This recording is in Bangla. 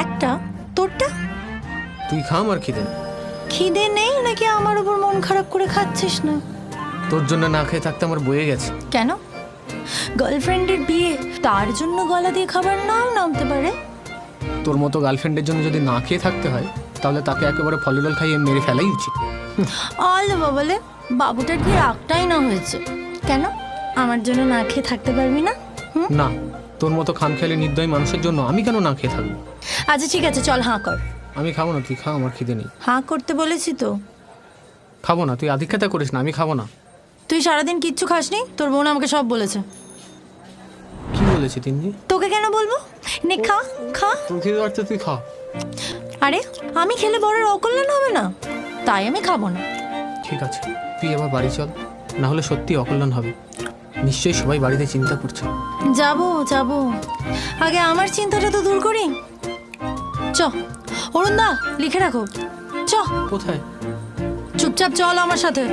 একটা, তোরটা? তুই খা, আমার খিদে নেই। খিদে নেই নাকি আমার উপর মন খারাপ করে খাচ্ছিস না? তোর জন্য না খেয়ে থাকতে আমার বয়ে গেছে। কেন? গার্লফ্রেন্ডের বিয়ে, তার জন্য গলা দিয়ে খাবার নাও নামতে পারে? তোর মতো গার্লফ্রেন্ডের জন্য যদি না খেয়ে থাকতে হয় তাহলে তাকে একেবারে ফলিডল খাইয়ে মেরে ফেলাই উচিত। আলে বাবালে, বাবুটার কি রাগটাই না হয়েছে? কেন আমার জন্য না খেয়ে থাকতে পারবি না? না, তোর মতো খামখেয়ালি নির্দয় মানুষের জন্য আমি কেন না খেয়ে থাকবো? আচ্ছা ঠিক আছে, চল হাঁ কর। আমি খাবো না, তুই খা, আমার খিদে নেই। হাঁ করতে বলেছি তো। খাবো না, তুই আধিক্যতা করিস না, আমি খাবো না। তুই সারাদিন কিচ্ছু খাসনি, তোর বোন আমাকে সব বলেছে। কি বলেছি তিন্নি? তোকে কেন বলবো? নে খা খা। তোর খিদে পাচ্ছে, তুই খা। আরে আমি খেলে বড়ের অকল্যাণ হবে না, তাই আমি খাবো না। ঠিক আছে, তুই এবার বাড়ি চল, না হলে সত্যি অকল্যাণ হবে। নিশ্চয়ই সবাই বাড়িতে চিন্তা করছে। যাবো যাবো, আগে আমার চিন্তাটা তো দূর করি। চ অরুণদা, লিখে রাখো। চ। কোথায়? চুপচাপ চল আমার সাথে।